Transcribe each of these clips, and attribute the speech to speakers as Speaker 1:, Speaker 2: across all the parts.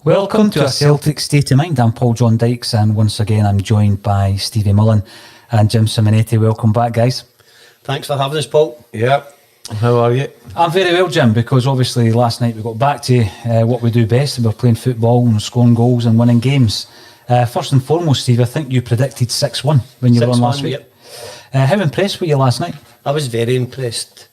Speaker 1: Welcome to a Celtic State of Mind. I'm Paul John Dykes, and once again I'm joined by Stevie Mullen and Jim Simonetti. Welcome back, guys.
Speaker 2: Thanks for having us, Paul.
Speaker 3: Yeah. How are you?
Speaker 1: I'm very well, Jim, because obviously last night we got back to what we do best. We're playing football and scoring goals and winning games. First and foremost, Steve, I think you predicted 6-1 when you were on last week.
Speaker 2: Yep.
Speaker 1: How impressed were you last night?
Speaker 2: I was very impressed.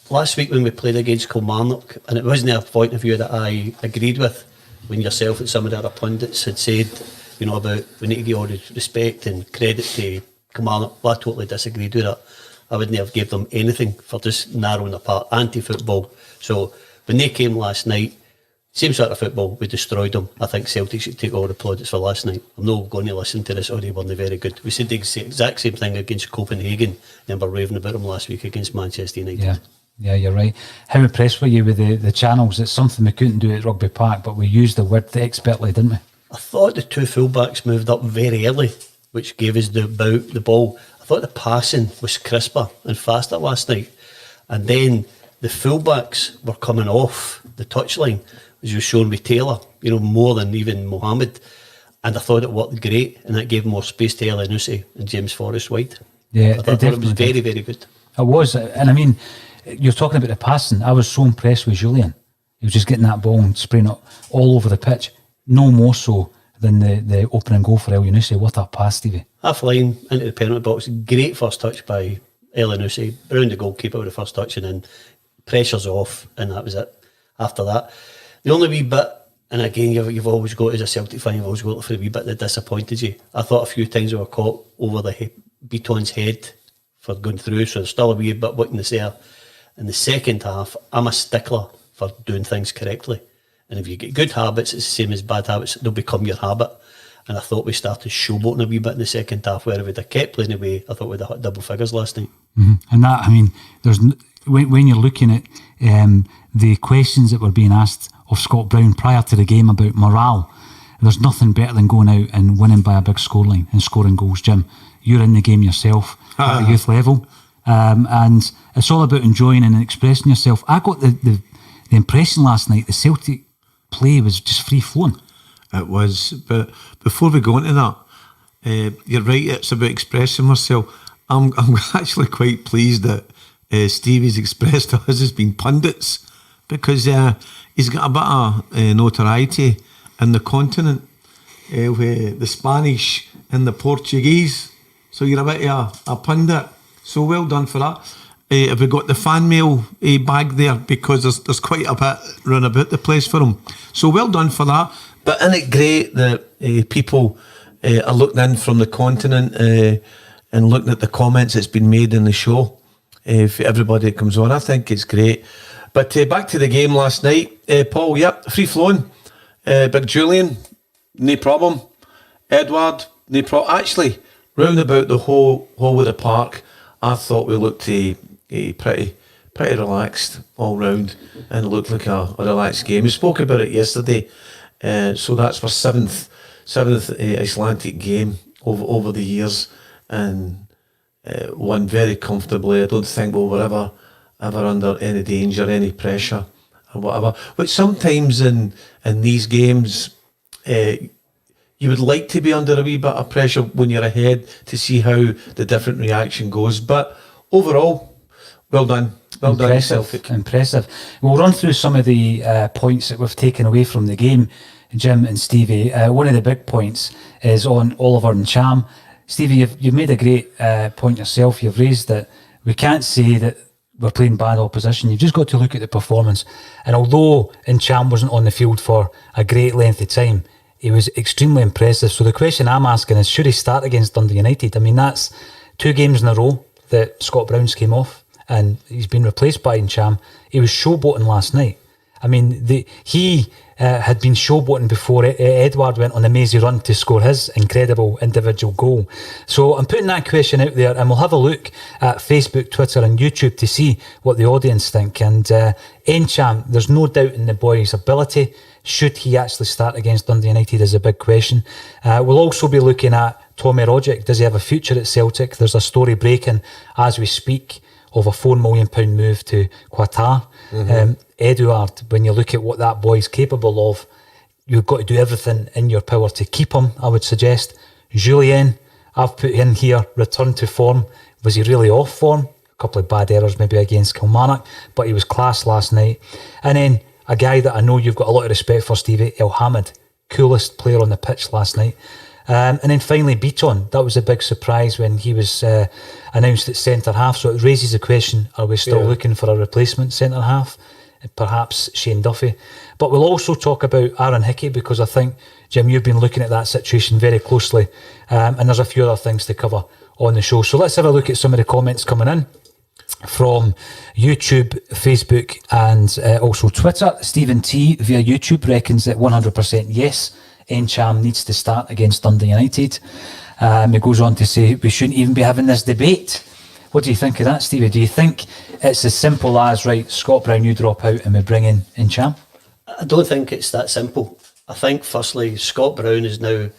Speaker 2: Last week when we played against Kilmarnock, and it wasn't a point of view that I agreed with, when yourself and some of the other pundits had said, you know, about we need to give all the respect and credit to Kilmarnock. Well, I totally disagreed with that. I wouldn't have gave them anything for just narrowing apart anti-football. So when they came last night, same sort of football, we destroyed them. I think Celtic should take all the plaudits for last night. I'm not going to listen to this, they weren't very good. We said the exact same thing against Copenhagen, and we're raving about them last week against Manchester United.
Speaker 1: Yeah, you're right. How impressed were you with the channels? It's something we couldn't do at Rugby Park, but we used the word expertly, didn't we?
Speaker 2: I thought the two fullbacks moved up very early, which gave us the ball. I thought the passing was crisper and faster last night. And then the fullbacks were coming off the touchline, as you were shown with Taylor, you know, more than even Mohammed. And I thought it worked great, and that gave more space to Elyounoussi and James Forrest-White.
Speaker 1: Yeah,
Speaker 2: I thought it was very, very good.
Speaker 1: It was, and I mean, you're talking about the passing. I was so impressed with Julian. He was just getting that ball and spraying it all over the pitch. No more so than the opening goal for Elyounoussi. What a pass, Stevie.
Speaker 2: Half line into the penalty box. Great first touch by Elyounoussi. Around the goalkeeper with the first touch, and then pressure's off, and that was it. After that, the only wee bit, and again, you've always got, as a Celtic fan, you've always got for a wee bit that disappointed you. I thought a few times we were caught over the Beaton's head for going through, so there's still a wee bit witness there. In the second half, I'm a stickler for doing things correctly. And if you get good habits, it's the same as bad habits, they'll become your habit. And I thought we started showboating a wee bit in the second half, where if we'd have kept playing away, I thought we'd have hit double figures last night.
Speaker 1: Mm-hmm. And that, I mean, when you're looking at the questions that were being asked of Scott Brown prior to the game about morale, there's nothing better than going out and winning by a big scoreline and scoring goals, Jim. You're in the game yourself at a youth level. And it's all about enjoying and expressing yourself. I got the impression last night the Celtic play was just free flowing.
Speaker 3: It was, but before we go into that, you're right, it's about expressing myself. I'm actually quite pleased that Stevie's expressed to us as being pundits, because he's got a bit of notoriety in the continent with the Spanish and the Portuguese, so you're a bit of a pundit. So well done for that. Have we got the fan mail bag there? Because there's quite a bit run about the place for him. So well done for that. But isn't it great that people are looking in from the continent and looking at the comments that's been made in the show? If everybody comes on, I think it's great. But back to the game last night. Paul, yep, free flowing. Big Julian, no problem. Edward, no problem. Actually, round about the whole of the park, I thought we looked pretty relaxed all round, and it looked like a relaxed game. We spoke about it yesterday, so that's our seventh Icelandic game over the years, and won very comfortably. I don't think we were ever under any danger, any pressure or whatever. But sometimes in these games, you would like to be under a wee bit of pressure when you're ahead to see how the different reaction goes. But overall, well done. Well done, Celtic.
Speaker 1: Impressive. We'll run through some of the points that we've taken away from the game, Jim and Stevie. One of the big points is on Olivier Ntcham. Stevie, you've made a great point yourself. You've raised that we can't say that we're playing bad opposition. You've just got to look at the performance. And although Ntcham wasn't on the field for a great length of time, he was extremely impressive. So the question I'm asking is, should he start against Dundee United? I mean, that's 2 games in a row that Scott Brown's came off, and he's been replaced by Ntcham. He was showboating last night. I mean, he had been showboating before Edward went on a mazy run to score his incredible individual goal. So I'm putting that question out there, and we'll have a look at Facebook, Twitter and YouTube to see what the audience think. And Ntcham, there's no doubt in the boy's ability. Should he actually start against Dundee United is a big question. We'll also be looking at Tommy Rogic. Does he have a future at Celtic? There's a story breaking as we speak of a £4 million move to Qatar. Eduard, when you look at what that boy's capable of, you've got to do everything in your power to keep him, I would suggest. Julien, I've put in here, return to form. Was he really off form? A couple of bad errors maybe against Kilmarnock, but he was class last night. And then a guy that I know you've got a lot of respect for, Stevie, El Hamid, coolest player on the pitch last night. And then finally Beaton, that was a big surprise when he was announced at centre-half, so it raises the question, are we still looking for a replacement centre-half? Perhaps Shane Duffy. But we'll also talk about Aaron Hickey, because I think, Jim, you've been looking at that situation very closely, and there's a few other things to cover on the show. So let's have a look at some of the comments coming in from YouTube, Facebook and also Twitter. Stephen T via YouTube reckons that 100% yes, Ntcham needs to start against Dundee United. He goes on to say we shouldn't even be having this debate. What do you think of that, Stevie? Do you think it's as simple as, right, Scott Brown, you drop out and we bring in Ntcham?
Speaker 2: I don't think it's that simple. I think, firstly, Scott Brown has now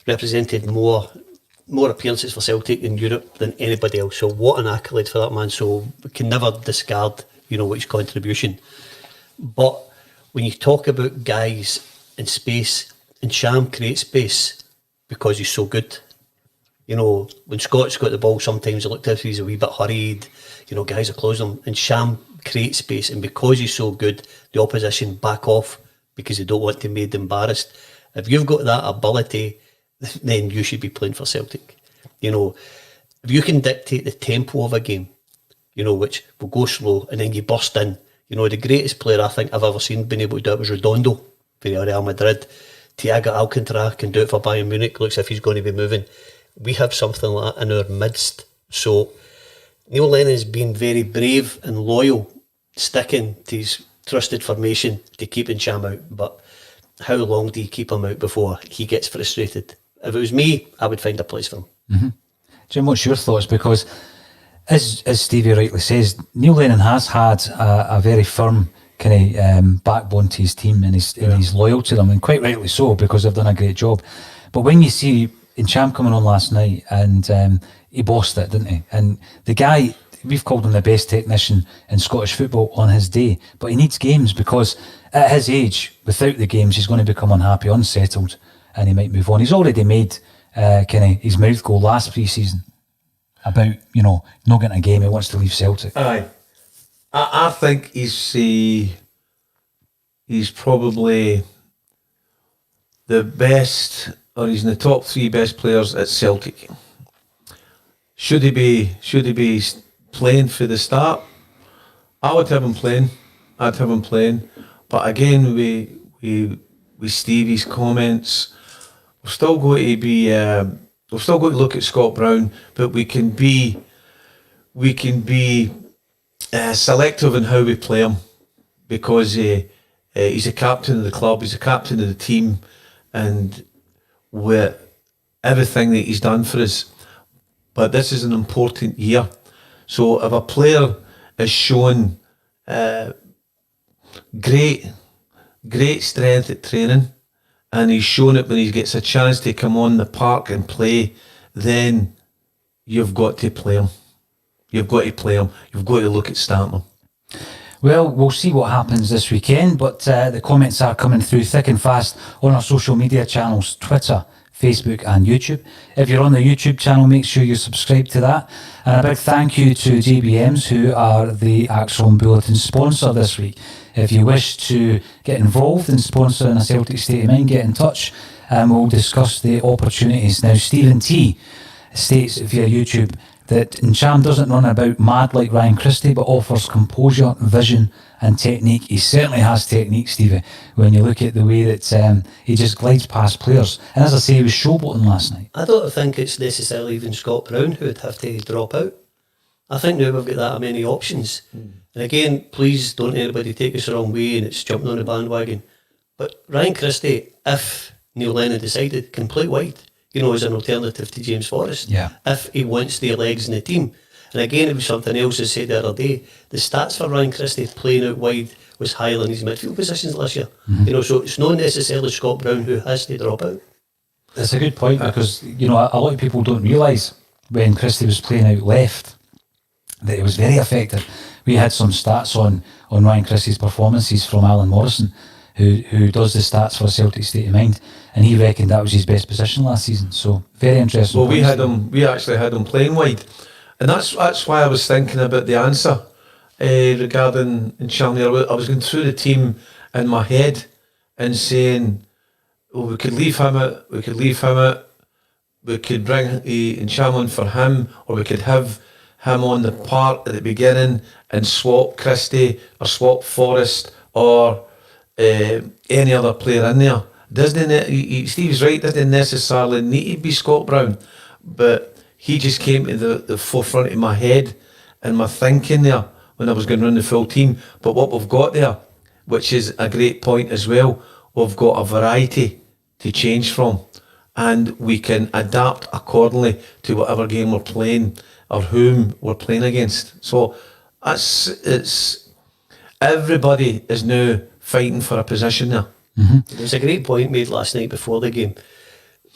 Speaker 2: represented more appearances for Celtic in Europe than anybody else. So what an accolade for that man. So we can never discard, his contribution. But when you talk about guys in space, Ntcham creates space because he's so good. When Scott's got the ball, sometimes it looks as if he's a wee bit hurried. Guys are closing him. And Ntcham creates space, and because he's so good, the opposition back off because they don't want to be made embarrassed. If you've got that ability, then you should be playing for Celtic. If you can dictate the tempo of a game, which will go slow, and then you burst in. The greatest player I think I've ever seen being able to do it was Redondo for Real Madrid. Thiago Alcantara can do it for Bayern Munich. Looks as if he's going to be moving. We have something like that in our midst. So Neil Lennon's been very brave and loyal, sticking to his trusted formation to keep Ntcham out. But how long do you keep him out before he gets frustrated? If it was me, I would find a place for him.
Speaker 1: Mm-hmm. Jim, what's your thoughts? Because as Stevie rightly says, Neil Lennon has had a very firm kind of backbone to his team, and he's loyal to them, and quite rightly so, because they've done a great job. But when you see Ntcham coming on last night, and he bossed it, didn't he? And the guy, we've called him the best technician in Scottish football on his day, but he needs games, because at his age, without the games, he's going to become unhappy, unsettled, and he might move on. He's already made his mouth go last pre-season about, not getting a game, he wants to leave Celtic.
Speaker 3: Aye. I think he's probably the best, or he's in the top 3 best players at Celtic. Should he be playing for the start? I would have him playing. I'd have him playing. But again, with Stevie's comments, we're still going to be we're still going to look at Scott Brown, but we can be selective in how we play him, because he's a captain of the club, he's a captain of the team, and with everything that he's done for us. But this is an important year. So if a player is showing great strength at training, and he's shown it when he gets a chance to come on the park and play, then you've got to play him. You've got to play him. You've got to look at starting him.
Speaker 1: Well, we'll see what happens this weekend, but the comments are coming through thick and fast on our social media channels, Twitter, Facebook and YouTube. If you're on the YouTube channel, make sure you subscribe to that. And a big thank you to JBMs, who are the Axon Bulletin sponsor this week. If you wish to get involved in sponsoring a Celtic State of Mind, get in touch and we'll discuss the opportunities. Now, Stephen T states via YouTube that Ntcham doesn't run about mad like Ryan Christie, but offers composure, vision and technique. He certainly has technique, Stevie, when you look at the way that he just glides past players. And as I say, he was showboating last night.
Speaker 2: I don't think it's necessarily even Scott Brown who would have to drop out. I think now we've got that many options. And again, please don't anybody take us the wrong way and it's jumping on the bandwagon. But Ryan Christie, if Neil Lennon decided, can play wide, as an alternative to James Forrest, if he wants their legs in the team. And again, it was something else I said the other day. The stats for Ryan Christie playing out wide was higher than his midfield positions last year. Mm-hmm. So it's not necessarily Scott Brown who has to drop out.
Speaker 1: That's a good point, because a lot of people don't realise when Christie was playing out left that he was very effective. We had some stats on Ryan Christie's performances from Alan Morrison, who does the stats for Celtic State of Mind, and he reckoned that was his best position last season. So very interesting.
Speaker 3: Well, we actually had him playing wide, and that's why I was thinking about the answer regarding Ntcham. I was going through the team in my head and saying, well, we could leave him out, we could bring Ntcham on for him, or we could have him on the part at the beginning and swap Christie or swap Forrest or any other player in there. Steve's right, doesn't necessarily need to be Scott Brown, but he just came to the forefront of my head and my thinking there when I was going to run the full team. But what we've got there, which is a great point as well, we've got a variety to change from, and we can adapt accordingly to whatever game we're playing or whom we're playing against. So it's everybody is now fighting for a position there.
Speaker 2: Mm-hmm. There was a great point made last night before the game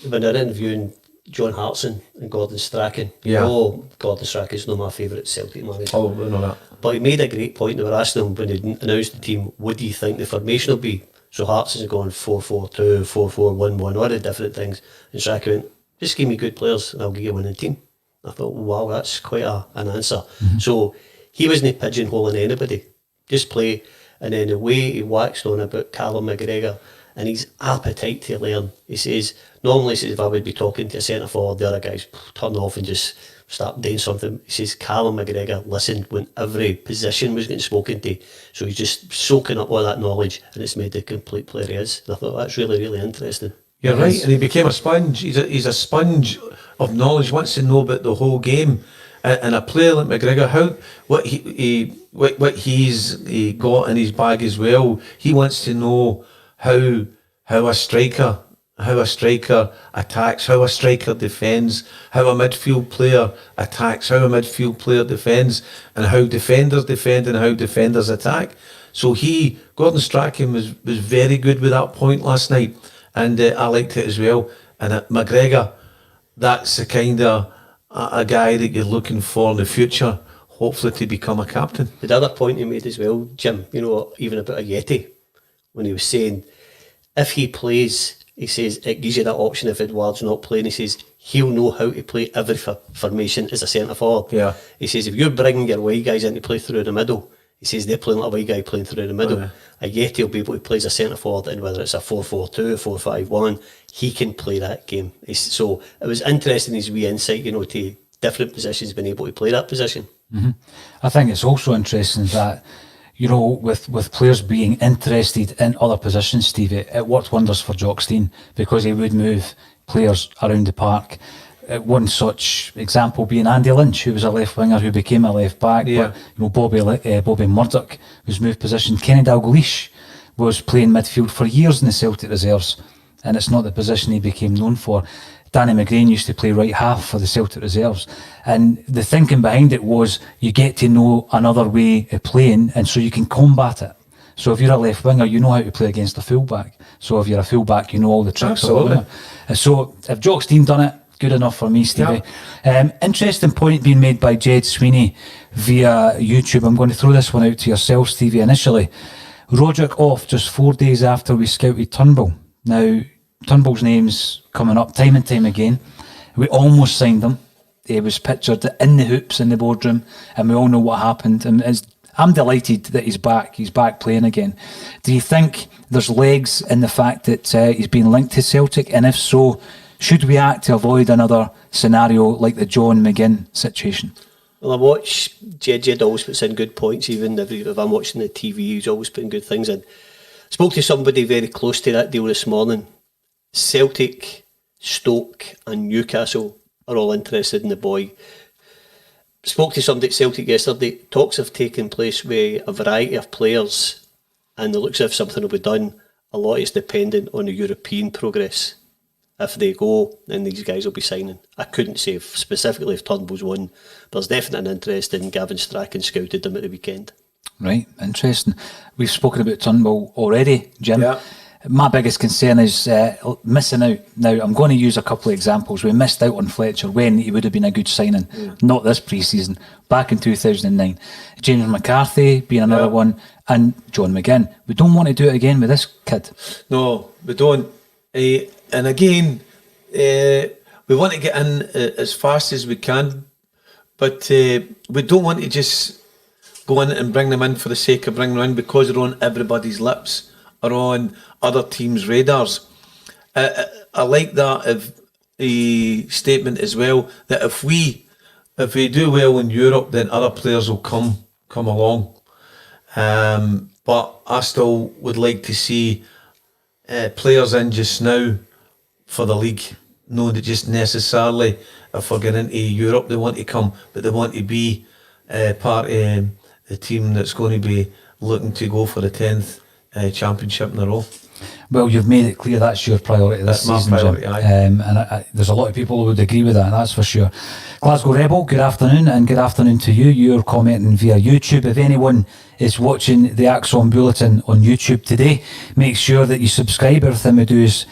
Speaker 2: when they're interviewing John Hartson and Gordon Strachan.
Speaker 3: Yeah.
Speaker 2: Oh, Gordon Strachan's not my favourite Celtic manager.
Speaker 3: Oh, we know that.
Speaker 2: But he made a great point. They were asking him when they announced the team, what do you think the formation will be? So Hartson's going 4-4-2, 4-4-1-1, all the different things. And Strachan went, just give me good players and I'll give you a winning team. I thought, wow, that's quite an answer. Mm-hmm. So he wasn't pigeonholing anybody. Just play. And then the way he waxed on about Callum McGregor and his appetite to learn, he says, normally if I would be talking to a centre forward, the other guys turn off and just start doing something. He says Callum McGregor listened when every position was getting spoken to, so he's just soaking up all that knowledge, and it's made the complete player he is. And I thought that's really, really interesting.
Speaker 3: You're right, and he became a sponge. He's a sponge of knowledge. Wants to know about the whole game. And a player like McGregor, what he's got in his bag as well. He wants to know how a striker attacks, how a striker defends, how a midfield player attacks, how a midfield player defends, and how defenders defend and how defenders attack. So Gordon Strachan was very good with that point last night, and I liked it as well. And McGregor, that's the kind of a guy that you're looking for in the future, hopefully to become a captain.
Speaker 2: The other point he made as well, Jim, even about Ajeti, when he was saying, if he plays, he says, it gives you that option if Edouard's not playing. He says, he'll know how to play every formation as a centre forward.
Speaker 3: Yeah.
Speaker 2: He says, if you're bringing your wide guys in to play through the middle, he says they're playing like a wide guy playing through the middle. Oh, yeah. Ajeti will be able to play as a centre forward, and whether it's a 4-4-2, 4-5-1, he can play that game. So it was interesting his wee insight, to different positions, being able to play that position.
Speaker 1: Mm-hmm. I think it's also interesting that, with players being interested in other positions, Stevie, it worked wonders for Jock Stein because he would move players around the park. One such example being Andy Lynch, who was a left winger who became a left back.
Speaker 3: Yeah.
Speaker 1: But Bobby Murdoch was moved position. Kenny Dalglish was playing midfield for years in the Celtic reserves, and it's not the position he became known for. Danny McGrain used to play right half for the Celtic reserves, and the thinking behind it was you get to know another way of playing, and so you can combat it. So if you're a left winger, you know how to play against a fullback. So if you're a fullback, you know all the tricks.
Speaker 3: Absolutely.
Speaker 1: So if Jock Stein done it, good enough for me, Stevie. Yeah. Interesting point being made by Jed Sweeney via YouTube. I'm going to throw this one out to yourself, Stevie, initially. Roderick off just 4 days after we scouted Turnbull. Now, Turnbull's name's coming up time and time again. We almost signed him. He was pictured in the hoops in the boardroom, and we all know what happened. And I'm delighted that he's back. He's back playing again. Do you think there's legs in the fact that he's been linked to Celtic? And if so, should we act to avoid another scenario like the John McGinn situation?
Speaker 2: Well, I watch Jed always puts in good points, even if I'm watching the TV, he's always putting good things in. Spoke to somebody very close to that deal this morning. Celtic, Stoke and Newcastle are all interested in the boy. Spoke to somebody at Celtic yesterday. Talks have taken place with a variety of players, and it looks as if something will be done. A lot is dependent on the European progress. If they go, then these guys will be signing. I couldn't say specifically if Turnbull's one. There's definitely an interest in Gavin Strachan scouted them at the weekend.
Speaker 1: Right, interesting. We've spoken about Turnbull already, Jim.
Speaker 3: Yeah.
Speaker 1: My biggest concern is missing out. Now, I'm going to use a couple of examples. We missed out on Fletcher when he would have been a good signing, not this pre-season, back in 2009. James McCarthy being another one, and John McGinn. We don't want to do it again with this kid.
Speaker 3: No, we don't. And again, we want to get in as fast as we can, but we don't want to just go in and bring them in for the sake of bringing them in because they're on everybody's lips or on other teams' radars. I like that of a statement as well, that if we do well in Europe, then other players will come along. But I still would like to see players in just now for the league. No, they just necessarily, if we're getting into Europe, they want to come, but they want to be part of the team that's going to be looking to go for the 10th championship in a row.
Speaker 1: Well, you've made it clear that's your priority this season,
Speaker 3: my priority,
Speaker 1: Jim.
Speaker 3: aye.
Speaker 1: And there's a lot of people who would agree with that, that's for sure. Glasgow Rebel, good afternoon, and good afternoon to you. You're commenting via YouTube. If anyone is watching the Axon Bulletin on YouTube today, make sure that you subscribe. Everything we do is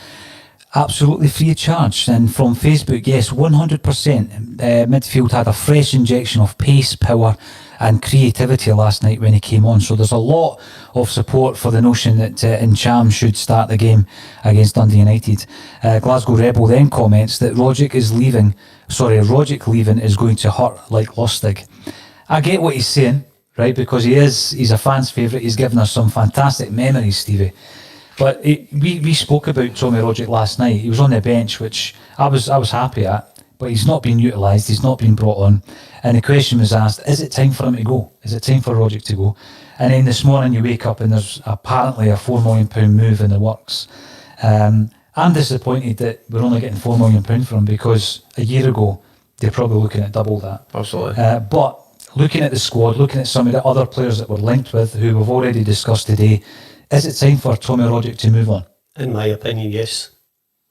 Speaker 1: absolutely free of charge. And from Facebook, yes, 100%. Midfield had a fresh injection of pace, power and creativity last night when he came on. So there's a lot of support for the notion that Ntcham should start the game against Dundee United. Glasgow Rebel then comments that Rogic leaving is going to hurt like Lustig. I get what he's saying, right? Because he's a fan's favourite. He's given us some fantastic memories, Stevie. But we spoke about Tommy Rogic last night. He was on the bench, which I was happy at. But he's not been utilised, he's not been brought on. And the question was asked, is it time for him to go? Is it time for Rogic to go? And then this morning you wake up and there's apparently a £4 million move in the works. I'm disappointed that we're only getting £4 million for him, because a year ago they're probably looking at double that.
Speaker 3: Absolutely.
Speaker 1: But looking at the squad, looking at some of the other players that we're linked with, who we've already discussed today, is it time for Tommy Rogic to move on?
Speaker 2: In my opinion, yes.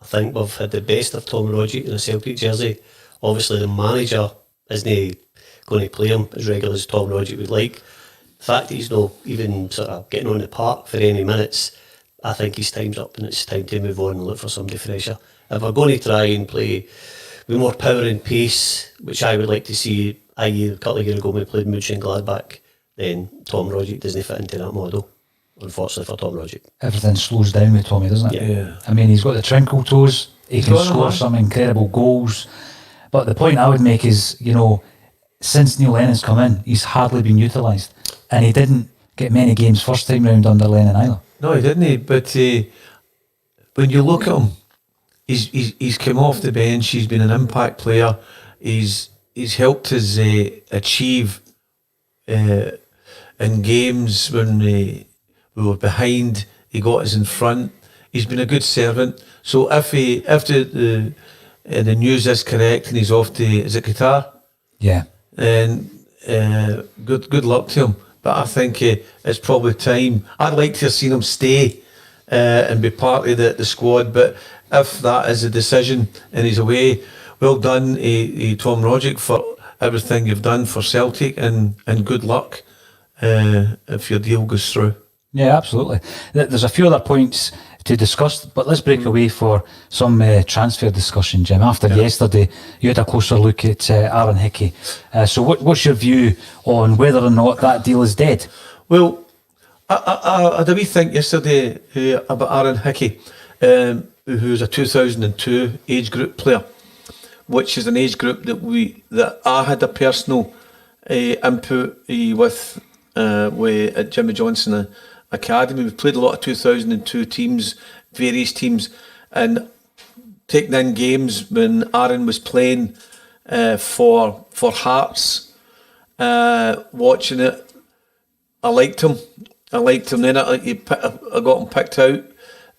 Speaker 2: I think we've had the best of Tommy Rogic in a Celtic jersey. Obviously, the manager isn't going to play him as regular as Tommy Rogic would like. The fact that he's not even sort of getting on the park for any minutes, I think his time's up and it's time to move on and look for somebody fresher. If we're going to try and play with more power and pace, which I would like to see, i.e. a couple of years ago when we played Mönchengladbach, then Tom Rogic doesn't fit into that model, unfortunately for Tom Rogic.
Speaker 1: Everything slows down with Tommy, doesn't it?
Speaker 3: Yeah.
Speaker 1: I mean, he's got the twinkle toes, he can score some incredible goals. But the point I would make is, since Neil Lennon's come in, he's hardly been utilised. And he didn't get many games first time round under Lennon either.
Speaker 3: No, he didn't. But when you look at him, he's come off the bench. He's been an impact player. He's helped us achieve in games when we were behind. He got us in front. He's been a good servant. So if the news is correct and he's off to, is it Qatar?
Speaker 1: Yeah.
Speaker 3: And good luck to him. But I think it's probably time. I'd like to have seen him stay and be part of the squad. But if that is a decision and he's away, well done, Tom Rogic, for everything you've done for Celtic, and good luck if your deal goes through.
Speaker 1: Yeah, absolutely. There's a few other points to discuss, but let's break away for some transfer discussion, Jim. After yesterday, you had a closer look at Aaron Hickey. So what's your view on whether or not that deal is dead?
Speaker 3: Well, I had a wee think yesterday about Aaron Hickey, who's a 2002 age group player, which is an age group that I had a personal input with at Jimmy Johnson Academy. We played a lot of 2002 teams, various teams, and taking in games when Aaron was playing for Hearts, watching it. I liked him. Then I got him picked out,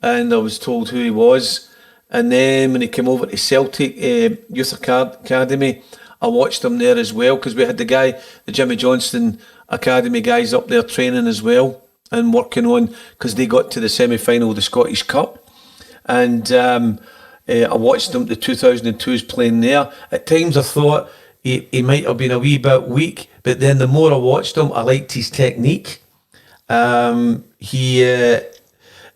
Speaker 3: and I was told who he was. And then when he came over to Celtic Youth Academy, I watched him there as well, because we had the Jimmy Johnson Academy guys up there training as well and working on, because they got to the semi-final of the Scottish Cup. And I watched them, the 2002s playing there. At times I thought he might have been a wee bit weak, but then the more I watched him, I liked his technique. He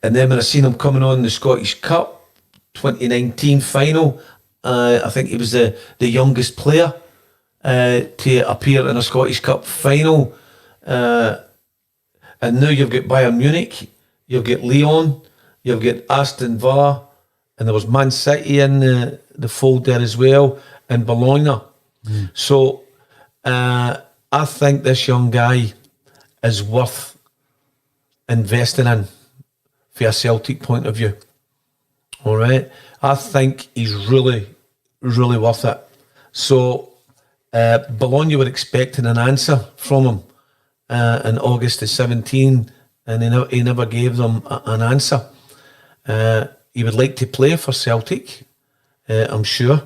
Speaker 3: And then when I seen him coming on the Scottish Cup 2019 final, I think he was the youngest player to appear in a Scottish Cup final. And now you've got Bayern Munich, you've got Lyon, you've got Aston Villa, and there was Man City in the fold there as well, and Bologna. So I think this young guy is worth investing in from a Celtic point of view. All right, I think he's really, really worth it. So Bologna were expecting an answer from him in August of 17, and he never gave them an answer. He would like to play for Celtic, I'm sure.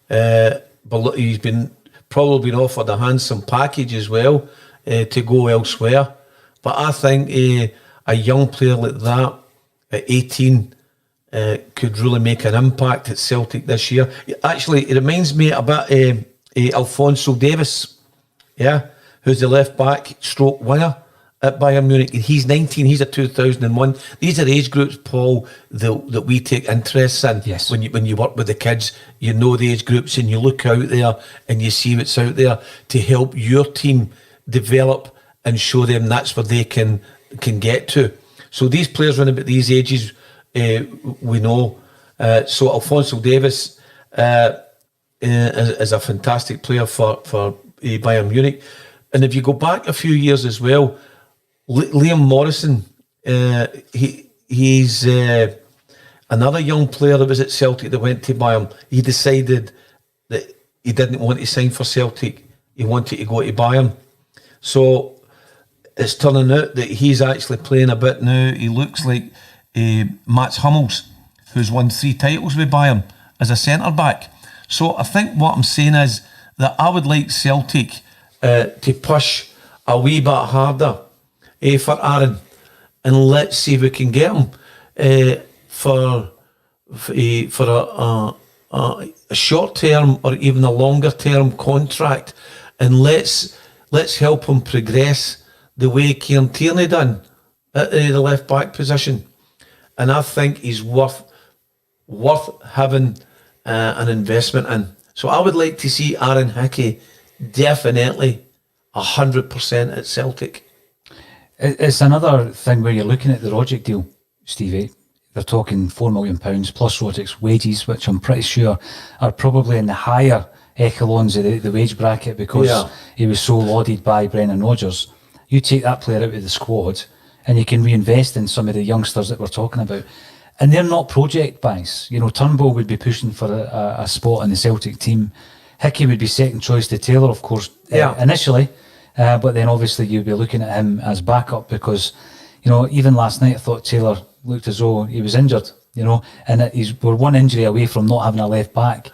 Speaker 3: But he's probably been offered a handsome package as well to go elsewhere. But I think a young player like that at 18 could really make an impact at Celtic this year. Actually, it reminds me a bit Alphonso Davies, who's the left back stroke winger at Bayern Munich. He's 19, he's a 2001. These are age groups, Paul, that we take interest in.
Speaker 1: Yes.
Speaker 3: When you work with the kids, you know the age groups and you look out there and you see what's out there to help your team develop and show them that's where they can get to. So these players run about these ages, we know. So Alphonso Davies is a fantastic player for Bayern Munich. And if you go back a few years as well, Liam Morrison, he's another young player that was at Celtic that went to Bayern. He decided that he didn't want to sign for Celtic. He wanted to go to Bayern. So it's turning out that he's actually playing a bit now. He looks like Mats Hummels, who's won 3 titles with Bayern as a centre-back. So I think what I'm saying is that I would like Celtic to push a wee bit harder for Aaron, and let's see if we can get him for a short term or even a longer term contract, and let's help him progress the way Kieran Tierney done at the left back position. And I think he's worth having an investment in. So I would like to see Aaron Hickey definitely 100% at Celtic.
Speaker 1: It's another thing where you're looking at the Rogic deal, Stevie. They're talking £4 million plus Rogic's wages, which I'm pretty sure are probably in the higher echelons of the wage bracket because he was so lauded by Brendan Rodgers. You take that player out of the squad and you can reinvest in some of the youngsters that we're talking about. And they're not project buys. You know, Turnbull would be pushing for a spot in the Celtic team. Hickey would be second choice to Taylor, of course, initially. But then obviously you'd be looking at him as backup because, you know, even last night I thought Taylor looked as though he was injured, you know, and we're one injury away from not having a left back.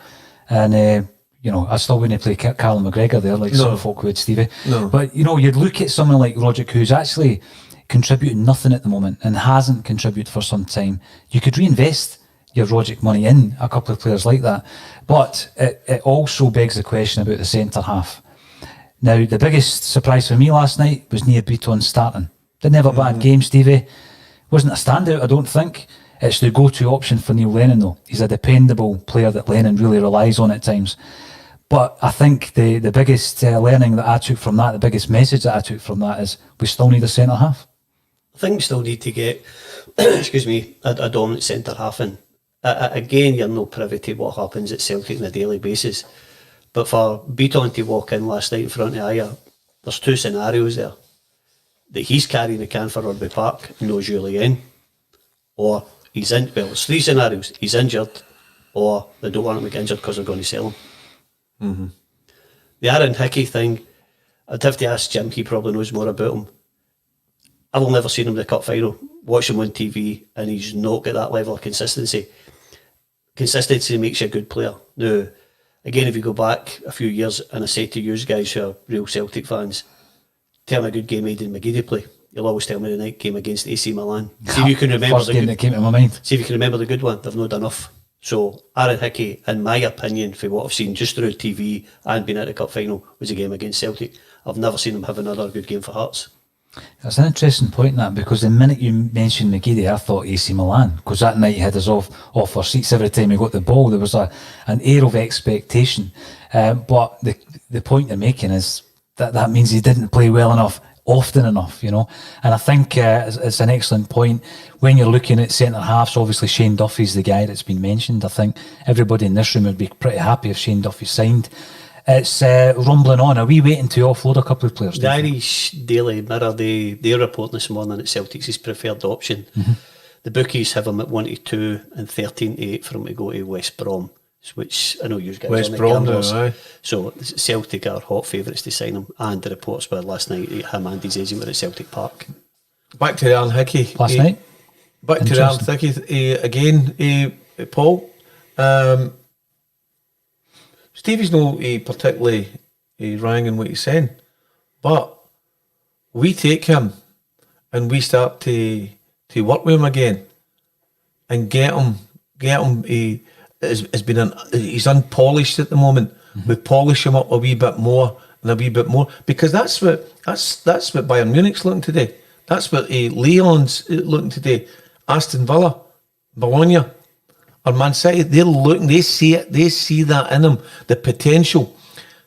Speaker 1: And, you know, I still wouldn't play Callum McGregor there like some folk would, Stevie.
Speaker 3: No.
Speaker 1: But, you know, you'd look at someone like Rogic who's actually contributing nothing at the moment and hasn't contributed for some time. You could reinvest your Rogic money in a couple of players like that. But it also begs the question about the centre half. Now, the biggest surprise for me last night was Nia Beaton starting. Didn't have a bad game, Stevie. Wasn't a standout, I don't think. It's the go-to option for Neil Lennon, though. He's a dependable player that Lennon really relies on at times. But I think the biggest learning that I took from that, the biggest message that I took from that is we still need a centre half.
Speaker 2: I think we still need to get, excuse me, a dominant centre half in. Again, you're no privy to what happens at Celtic on a daily basis. But for Beaton to walk in last night in front of Aya, there's 2 scenarios there. That he's carrying the can for Rugby Park, no Julien, or he's in. Well, there's 3 scenarios. He's injured, or they don't want him to get injured because they're going to sell him. Mm-hmm. The Aaron Hickey thing, I'd have to ask Jim, he probably knows more about him. I've never seen him in the cup final, watch him on TV, and he's not got that level of consistency. Consistency makes you a good player. Now, again, if you go back a few years, and I say to you guys who are real Celtic fans, tell me a good game Aidan McGeady play. You'll always tell me the night game against AC Milan. See if you can remember
Speaker 1: First game that came to my mind.
Speaker 2: See if you can remember the good one. They've not done enough. So Aaron Hickey, in my opinion, for what I've seen just through TV and been at the cup final, was a game against Celtic. I've never seen him have another good game for Hearts.
Speaker 1: That's an interesting point, that, because the minute you mentioned McGeady, I thought AC Milan, because that night had us off our seats every time we got the ball. There was an air of expectation. But the point you're making is that means he didn't play well enough, often enough, And I think it's an excellent point. When you're looking at centre halves, obviously Shane Duffy's the guy that's been mentioned. I think everybody in this room would be pretty happy if Shane Duffy signed. It's rumbling on. Are we waiting to offload a couple of players?
Speaker 2: The Irish Daily Mirror, they're reporting this morning that Celtic's his preferred option. Mm-hmm. The bookies have him at 1-2 and 13-8 for him to go to West Brom, which I know you guys
Speaker 3: West
Speaker 2: are
Speaker 3: Brom,
Speaker 2: gamblers.
Speaker 3: aye.
Speaker 2: So Celtic are hot favourites to sign him, and the reports were last night that him and his agent were at Celtic Park.
Speaker 3: Back to Aaron Hickey.
Speaker 1: Last night?
Speaker 3: Back to Aaron Hickey again, Paul. Stevie's not particularly rang in what he's saying, but we take him and we start to work with him again and get him. He's unpolished at the moment. Mm-hmm. We polish him up a wee bit more and a wee bit more, because that's what Bayern Munich's looking today. That's what Lyon's looking today. Aston Villa, Bologna, or Man City, they're looking. They see it. They see that in him. The potential.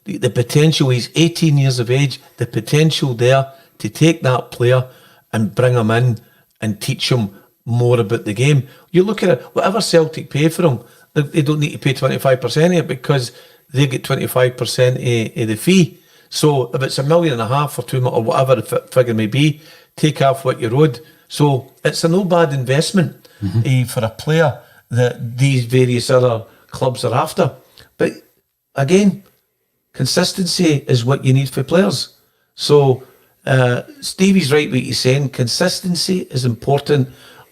Speaker 3: The potential. He's 18 years of age. The potential there to take that player and bring him in and teach him more about the game. You look at it. Whatever Celtic pay for him, they don't need to pay 25% of it, because they get 25% of the fee. So if it's $1.5 million or $2 million or whatever the figure may be, take off what you owed. So it's a no bad investment for a player that these various other clubs are after. But again, consistency is what you need for players. So Stevie's right what he's saying. Consistency is important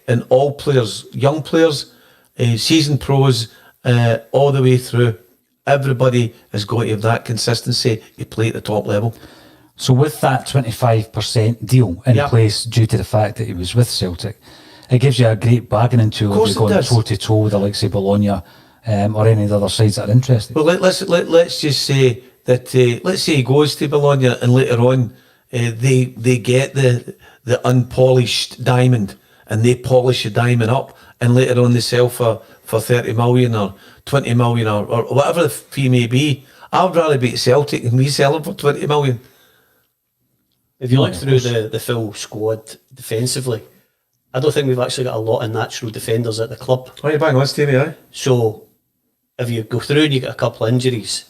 Speaker 3: in all players, young players, seasoned pros, all the way through. Everybody has got to have that consistency to play at the top level.
Speaker 1: So with that 25% deal in place, due to the fact that he was with Celtic, it gives you a great bargaining tool if you're going toe-to-toe with the likes of Bologna or any of the other sides that are interested.
Speaker 3: Well, let's just say that let's say he goes to Bologna and later on they get the unpolished diamond and they polish the diamond up, and later on they sell for 30 million or 20 million or whatever the fee may be. I would rather be at Celtic and we sell him for 20 million.
Speaker 2: If you look through the full squad defensively, I don't think we've actually got a lot of natural defenders at the club.
Speaker 3: Oh, you're bang on, Stevie, aye.
Speaker 2: So if you go through and you get a couple of injuries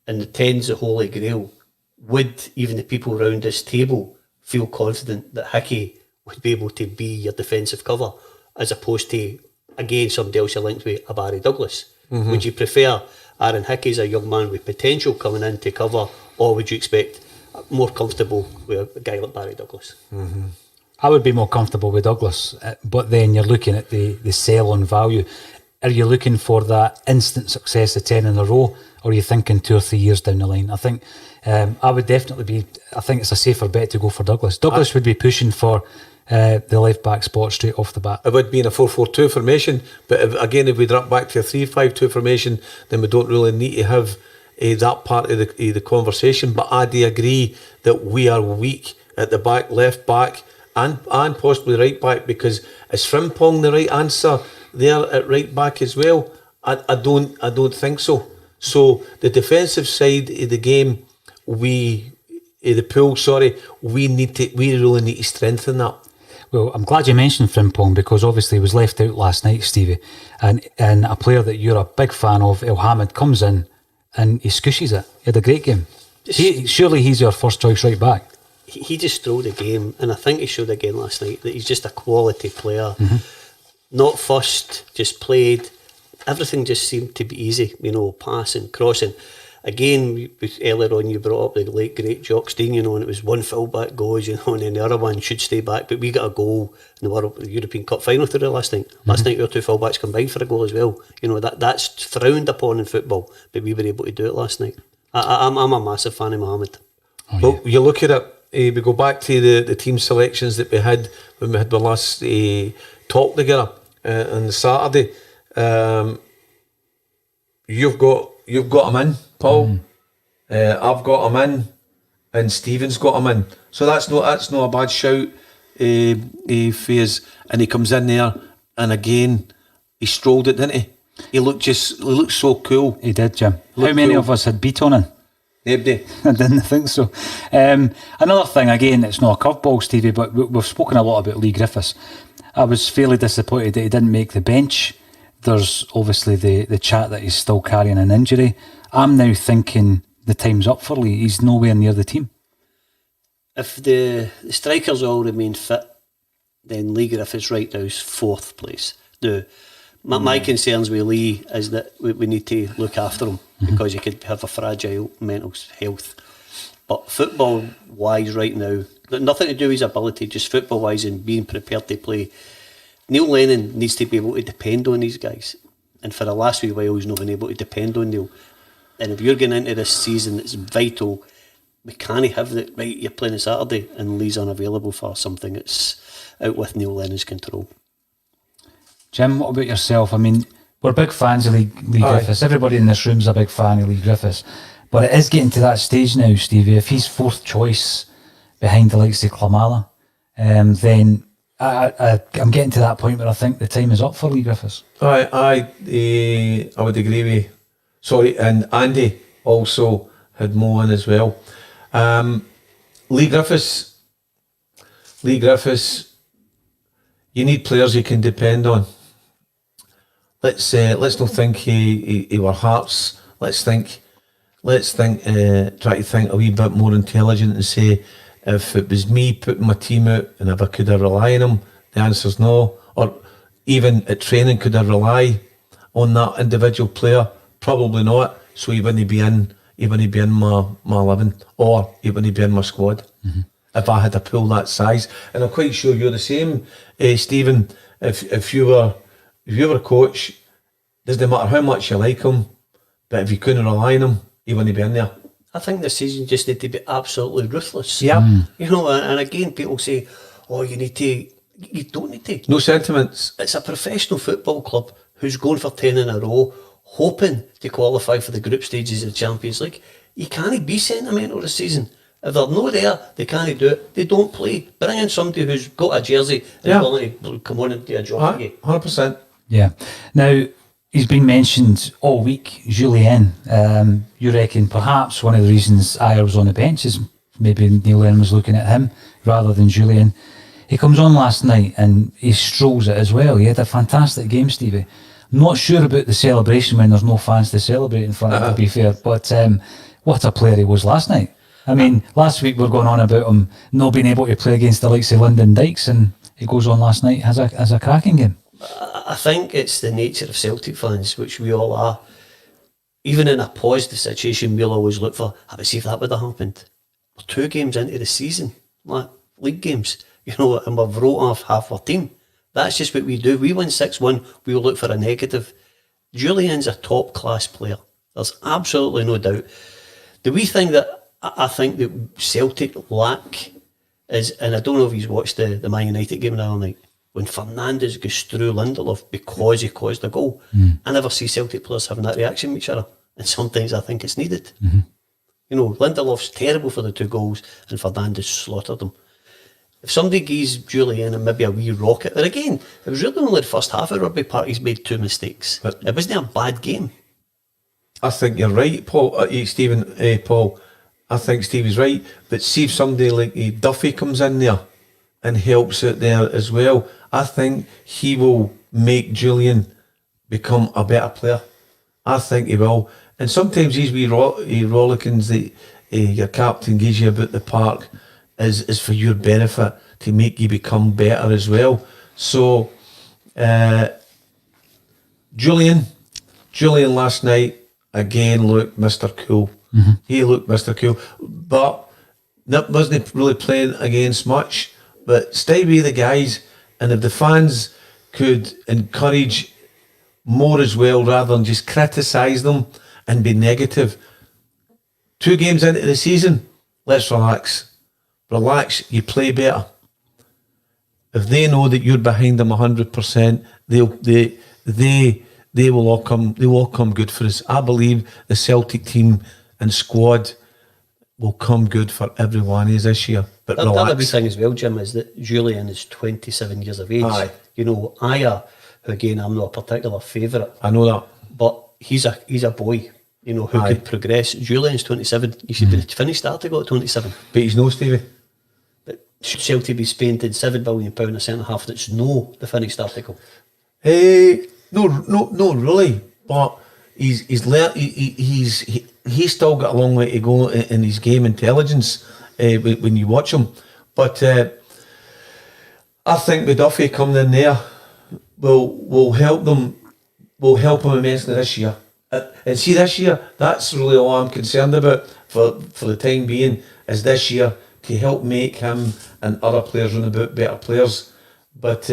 Speaker 2: and the 10's the holy grail, would even the people around this table feel confident that Hickey would be able to be your defensive cover, as opposed to, again, somebody else you're linked with, a Barry Douglas? Mm-hmm. Would you prefer Aaron Hickey as a young man with potential coming in to cover, or would you expect more comfortable with a guy like Barry Douglas?
Speaker 1: Mm-hmm. I would be more comfortable with Douglas, but then you're looking at the sell on value. Are you looking for that instant success of 10 in a row, or are you thinking 2 or 3 years down the line? I think I would definitely be, I think it's a safer bet to go for Douglas. Douglas would be pushing for the left back spot straight off the bat.
Speaker 3: It would be in a 4-4-2 formation, but if we drop back to a 3-5-2 formation, then we don't really need to have that part of the conversation. But I do agree that we are weak at the back, left back, and possibly right back, because is Frimpong the right answer there at right back as well? I don't think so. So the defensive side of the game, we really need to strengthen that.
Speaker 1: Well, I'm glad you mentioned Frimpong, because obviously he was left out last night, Stevie, and a player that you're a big fan of, El Hamid, comes in and he scooshes it. He had a great game. Surely he's your first choice right back.
Speaker 2: He just strolled a game, and I think he showed again last night that he's just a quality player. Mm-hmm. Not fussed, just played. Everything just seemed to be easy, passing, crossing. Again, earlier on you brought up the late great Jock Stein, and it was one full-back goes, and then the other one should stay back. But we got a goal in the European Cup final through last night. Mm-hmm. Last night our two full-backs combined for a goal as well. That's frowned upon in football, but we were able to do it last night. I'm a massive fan of Mohamed.
Speaker 3: Oh, well, you look at it, we go back to the team selections that we had when we had the last talk together on Saturday. You've got him in, Paul. I've got him and Stephen's got him in. So that's not a bad shout. Phase, and he comes in there, and again he strolled it, didn't he? He looked so cool.
Speaker 1: He did, Jim.
Speaker 3: Looked
Speaker 1: How many
Speaker 3: cool.
Speaker 1: of us had beat on him?
Speaker 3: Nobody.
Speaker 1: I didn't think so. Another thing, again, it's not a curveball, Stevie, but we've spoken a lot about Lee Griffiths. I was fairly disappointed that he didn't make the bench. There's obviously the chat that he's still carrying an injury. I'm now thinking the time's up for Lee. He's nowhere near the team.
Speaker 2: If the strikers all remain fit, then Lee Griffiths right now is 4th place. Now, my concerns with Lee is that we need to look after him because he could have a fragile mental health. But football-wise right now, nothing to do with his ability, just football-wise and being prepared to play. Neil Lennon needs to be able to depend on these guys. And for the last wee while, he's not been able to depend on Neil. And if you're going into this season, it's vital. We can't have that, right, you're playing on Saturday and Lee's unavailable for something that's out with Neil Lennon's control.
Speaker 1: Jim, what about yourself? I mean, we're big fans of Lee Griffiths. Everybody in this room's a big fan of Lee Griffiths. But it is getting to that stage now, Stevie. If he's 4th choice behind the likes of Klamala, then I'm getting to that point where I think the time is up for Lee Griffiths.
Speaker 3: I would agree with. Sorry, and Andy also had Mo in as well. Lee Griffiths, you need players you can depend on. Let's not think he were Hearts. Let's try to think a wee bit more intelligent and say, if it was me putting my team out and if I could have relied on him, the answer's no. Or even at training, could I rely on that individual player? Probably not. So he wouldn't be in my 11, or he wouldn't be in my squad if I had a pool that size. And I'm quite sure you're the same, Stephen. If you were a coach, doesn't matter how much you like him, but if you couldn't rely on him, he wouldn't be in there.
Speaker 2: I think this season just need to be absolutely ruthless.
Speaker 3: Yeah.
Speaker 2: You know, and again, people say, oh, you don't need to.
Speaker 3: No sentiments.
Speaker 2: It's a professional football club who's going for 10 in a row, hoping to qualify for the group stages of the Champions League. You can't be sentimental this season. If they're not there, they can't do it. They don't play. Bring in somebody who's got a jersey and is willing to come on and do a job for you.
Speaker 3: 100%.
Speaker 1: Yeah. Now, he's been mentioned all week, Julien. You reckon perhaps one of the reasons Ayer was on the bench is maybe Neil Lennon was looking at him rather than Julien. He comes on last night and he strolls it as well. He had a fantastic game, Stevie. I'm not sure about the celebration when there's no fans to celebrate in front of, to be fair, but what a player he was last night. I mean, last week we were going on about him not being able to play against the likes of London Dykes, and he goes on last night as a cracking game.
Speaker 2: I think it's the nature of Celtic fans, which we all are. Even in a positive situation, we'll always look for, but see if that would have happened. We're 2 games into the season, like league games, and we've wrote off half our team. That's just what we do. We win 6-1, we will look for a negative. Julian's a top class player. There's absolutely no doubt. The wee thing that I think that Celtic lack is, and I don't know if he's watched the Man United game the other night, when Fernandes goes through Lindelof because he caused a goal. I never see Celtic players having that reaction with each other, and sometimes I think it's needed. Lindelof's terrible for the 2 goals and Fernandes slaughtered them. If somebody gives Julian and maybe a wee rocket, and again, it was really only the first half of Rugby Park he's made 2 mistakes. But it wasn't a bad game.
Speaker 3: I think you're right, Paul. Paul. I think Stevie's right. But see if somebody like Duffy comes in there and helps it there as well, I think he will make Julian become a better player. I think he will. And sometimes these wee rollickings that your captain gives you about the park is for your benefit, to make you become better as well. So Julian last night again looked Mr. Cool. He looked Mr. Cool, but that wasn't really playing against much. But stay with the guys, and if the fans could encourage more as well, rather than just criticise them and be negative. 2 games into the season, let's relax. Relax, you play better. If they know that you're behind them 100%, they will all come good for us. I believe the Celtic team and squad will come good for every one of us this year. But
Speaker 2: The other big
Speaker 3: relax.
Speaker 2: thing as well, Jim, is that Julian is 27 years of age.
Speaker 3: Aye.
Speaker 2: You know, Aya, who again I'm not a particular favourite,
Speaker 3: I know that.
Speaker 2: but he's a boy, you know, who
Speaker 3: Aye.
Speaker 2: could progress. Julian's 27. He should be the finished article at 27.
Speaker 3: But he's no Stevie.
Speaker 2: But should Celtic be spending £7 million a centre half that's no the finished article?
Speaker 3: No, really. But he's learnt. He's still got a long way to go in his game intelligence when you watch him. But I think with Duffy coming in there will help them. Will help him immensely this year. And see, this year, that's really all I'm concerned about for the time being, is this year to help make him and other players run about better players. But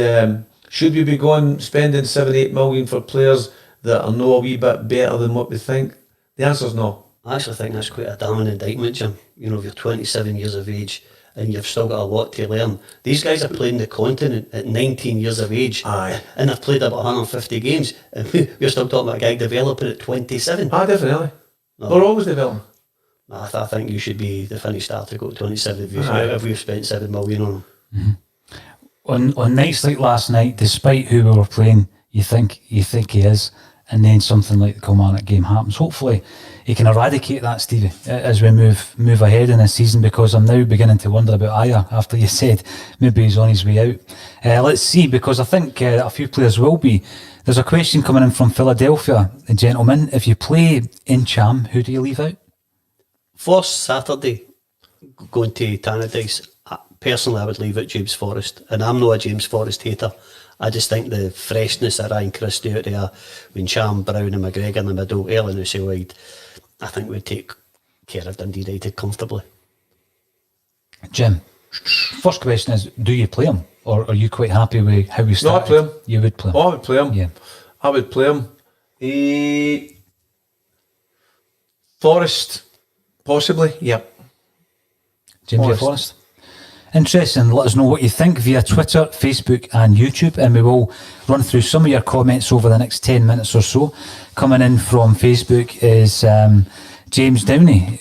Speaker 3: should we be going spending 7-8 million for players that are no a wee bit better than what we think? The answer's no.
Speaker 2: I actually think that's quite a damning indictment, Jim. You know, if you're 27 years of age and you've still got a lot to learn. These guys are playing the continent at 19 years of age.
Speaker 3: Aye.
Speaker 2: And they've played about 150 games. And we're still talking about a guy developing at 27.
Speaker 3: Definitely.
Speaker 2: No.
Speaker 3: We're always developing.
Speaker 2: I think you should be the finished article at 27
Speaker 3: Aye.
Speaker 2: if we've spent 7 million on him.
Speaker 1: On nights like last night, despite who we were playing, you think he is, and then something like the Kilmarnock game happens. Hopefully, he can eradicate that, Stevie, as we move ahead in this season. Because I'm now beginning to wonder about Aya after you said maybe he's on his way out. Let's see, because I think a few players will be. There's a question coming in from Philadelphia, gentlemen. If you play Ntcham, who do you leave out?
Speaker 2: For Saturday, going to Tannadice, personally I would leave out James Forrest, and I'm not a James Forrest hater. I just think the freshness of Ryan Christie out there, with Ntcham, Brown and McGregor in the middle, Elyounoussi wide, I think we'd take care of Dundee United comfortably.
Speaker 1: Jim, first question is, do you play him? Or are you quite happy with how we started?
Speaker 3: No, I play him.
Speaker 1: You would play him?
Speaker 3: Oh, I would play him.
Speaker 1: Yeah.
Speaker 3: I would play him. Forrest, possibly. Yep.
Speaker 1: James Forrest. Interesting. Let us know what you think via Twitter, Facebook and YouTube, and we will run through some of your comments over the next 10 minutes or so. Coming in from Facebook is James Downey.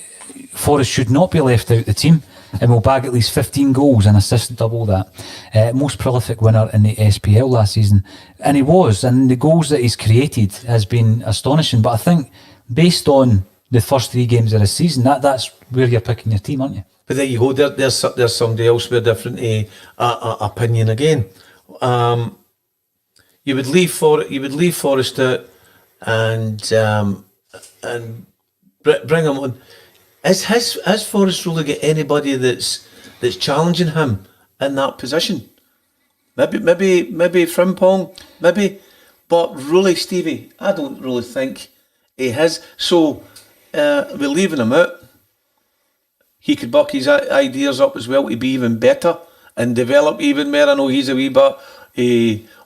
Speaker 1: Forrest should not be left out the team and will bag at least 15 goals and assist double that. Most prolific winner in the SPL last season. And he was, and the goals that he's created has been astonishing. But I think based on the first 3 games of the season, that's where you're picking your team, aren't you?
Speaker 3: But there you go. There's somebody else with a different opinion again. You would leave Forrest out and bring him on. Has Forrest really got anybody that's challenging him in that position? Maybe Frimpong, maybe, but really, Stevie, I don't really think he has. So we're leaving him out. He could buck his ideas up as well to be even better and develop even more. I know he's a wee bit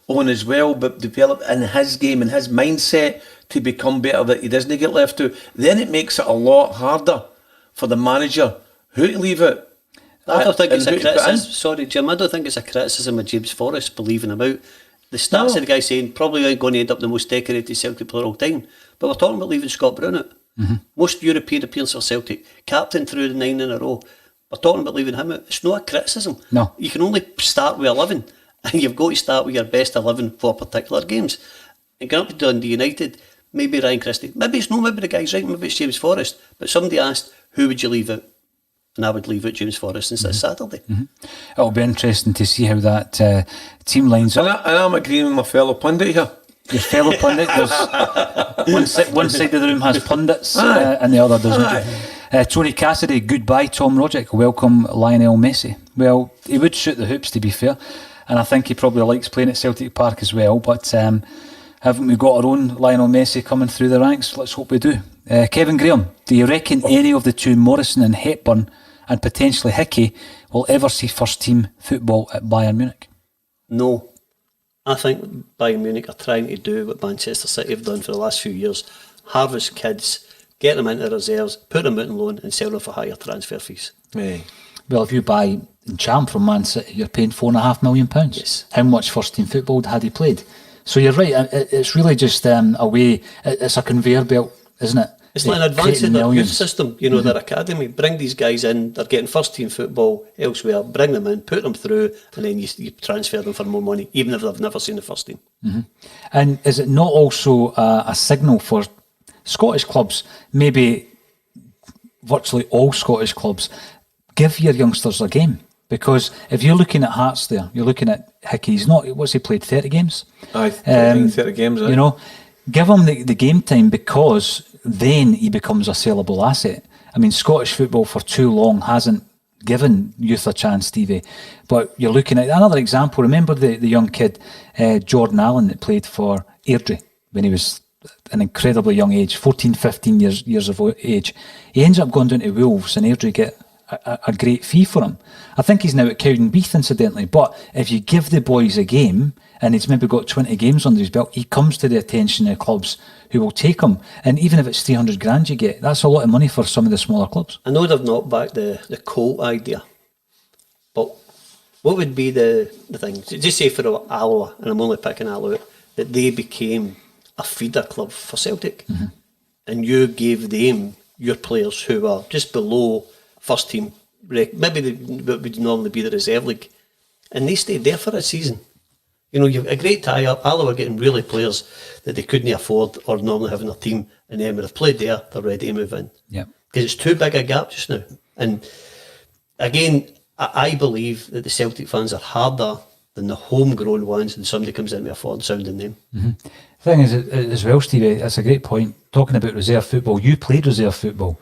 Speaker 3: on as well, but develop in his game and his mindset to become better, that he doesn't get left out. Then it makes it a lot harder for the manager who to leave it.
Speaker 2: I don't think it's a criticism. Sorry, Jim, I don't think it's a criticism of James Forrest believing him out. The stats of the guy saying probably going to end up the most decorated Celtic player all time. But we're talking about leaving Scott Brown out. Most European appearance for Celtic, captain through the 9 in a row. We're talking about leaving him out. It's not a criticism.
Speaker 1: No.
Speaker 2: You can only start with 11, and you've got to start with your best 11 for particular games. And going up to Dundee United, maybe Ryan Christie. Maybe the guy's right, maybe it's James Forrest. But somebody asked, who would you leave out? And I would leave out James Forrest instead of Saturday.
Speaker 1: It'll be interesting to see how that team lines up.
Speaker 3: And I'm agreeing with my fellow pundit here.
Speaker 1: Your fellow pundit, there's one side of the room has pundits and the other doesn't. Tony Cassidy, goodbye Tom Roderick, welcome Lionel Messi. Well, he would shoot the hoops, to be fair, and I think he probably likes playing at Celtic Park as well, but haven't we got our own Lionel Messi coming through the ranks? Let's hope we do. Kevin Graham, do you reckon any of the two, Morrison and Hepburn and potentially Hickey, will ever see first team football at Bayern Munich?
Speaker 2: No. I think Bayern Munich are trying to do what Manchester City have done for the last few years. Harvest kids, get them into reserves, put them out on loan and sell them for higher transfer fees.
Speaker 3: Yeah.
Speaker 1: Well, if you buy Ntcham from Man City, you're paying £4.5 million.
Speaker 2: Yes.
Speaker 1: How much first team football had he played? So you're right, it's really just a way, it's a conveyor belt, isn't it?
Speaker 2: It's like an advance in their youth
Speaker 1: millions.
Speaker 2: system, you know, their academy. Bring these guys in, they're getting first team football elsewhere, bring them in, put them through, and then you transfer them for more money, even if they've never seen the first team.
Speaker 1: And is it not also a signal for Scottish clubs, maybe virtually all Scottish clubs, give your youngsters a game? Because if you're looking at Hearts there, you're looking at Hickey, he's not, what's he played, 30 games?
Speaker 3: Aye, 30 games, aye.
Speaker 1: You know, give him the game time, because then he becomes a saleable asset. I mean, Scottish football for too long hasn't given youth a chance, Stevie. But you're looking at another example. Remember the young kid, Jordan Allen, that played for Airdrie when he was an incredibly young age, 14, 15 years of age. He ends up going down to Wolves, and Airdrie get a great fee for him. I think he's now at Cowdenbeath, incidentally. But if you give the boys a game, and he's maybe got 20 games under his belt, he comes to the attention of clubs who will take him. And even if it's 300 grand you get, that's a lot of money for some of the smaller clubs.
Speaker 2: I know they've knocked back the Colt idea, but what would be the thing? Just say for Alloa, and I'm only picking Alloa out, that they became a feeder club for Celtic, and you gave them your players who were just below first team, maybe what would normally be the reserve league, and they stayed there for a season. You know, you've a great tie-up. Alloa are getting really players that they couldn't afford or normally have in their team, and then when they've played there, they're ready to move in.
Speaker 1: Yeah,
Speaker 2: because it's too big a gap just now. And again, I believe that the Celtic fans are harder than the homegrown ones, and somebody comes in with a foreign sounding name.
Speaker 1: The thing is, as well, Stevie, that's a great point. Talking about reserve football, you played reserve football.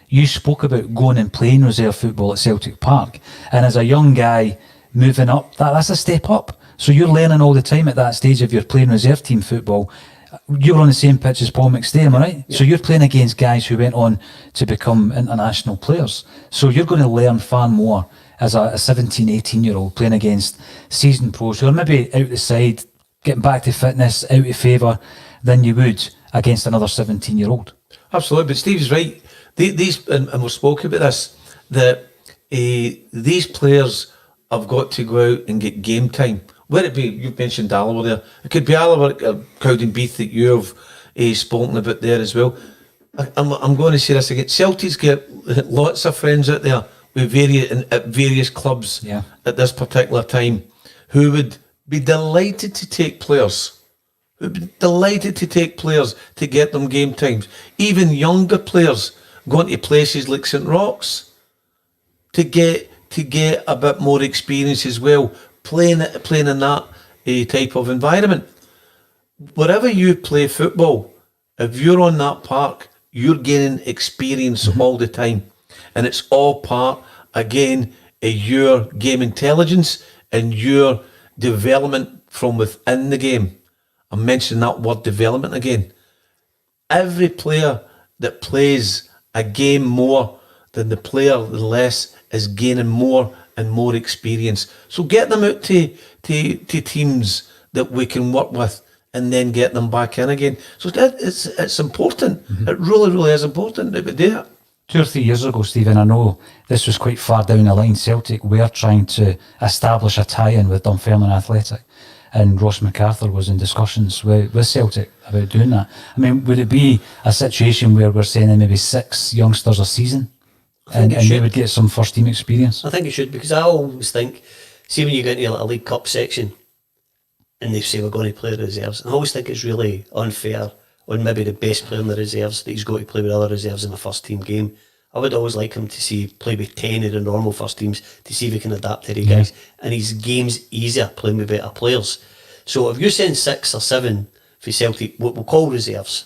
Speaker 1: You spoke about going and playing reserve football at Celtic Park, and as a young guy moving up, that's a step up. So you're learning all the time at that stage of your playing reserve team football. You were on the same pitch as Paul McStay, am I right? Yeah. So you're playing against guys who went on to become international players. So you're going to learn far more as a 17, 18-year-old playing against seasoned pros who are maybe out the side, getting back to fitness, out of favour, than you would against another 17-year-old.
Speaker 3: Absolutely, but Steve's right. These and we've spoken about this, that these players have got to go out and get game time. Whether it be, you've mentioned Alloa there, it could be Alloa or Cowdenbeath that you have spoken about there as well. I'm going to say this again. Celtics get lots of friends out there with various clubs at this particular time who would be delighted to take players. Who would be delighted to take players to get them game times. Even younger players going to places like St Roch's to get a bit more experience as well. Playing in that type of environment. Wherever you play football, if you're on that park, you're gaining experience all the time. And it's all part, again, of your game intelligence and your development from within the game. I'm mentioning that word development again. Every player that plays a game more than the player less is gaining more and more experience. So get them out to teams that we can work with and then get them back in again. So it's important. It really, really is important that we do it.
Speaker 1: 2 or 3 years ago, Stephen, I know this was quite far down the line. Celtic were trying to establish a tie-in with Dunfermline Athletic, and Ross MacArthur was in discussions with Celtic about doing that. I mean, would it be a situation where we're sending maybe 6 youngsters a season? And they would get some first team experience.
Speaker 2: I think it should, because I always think, see when you get into like a League Cup section and they say we're going to play the reserves, I always think it's really unfair on maybe the best player in the reserves that he's got to play with other reserves in a first team game. I would always like him to play with 10 of the normal first teams to see if he can adapt to the guys, and his game's easier playing with better players. So if you send 6 or 7 for Celtic, what we'll call reserves,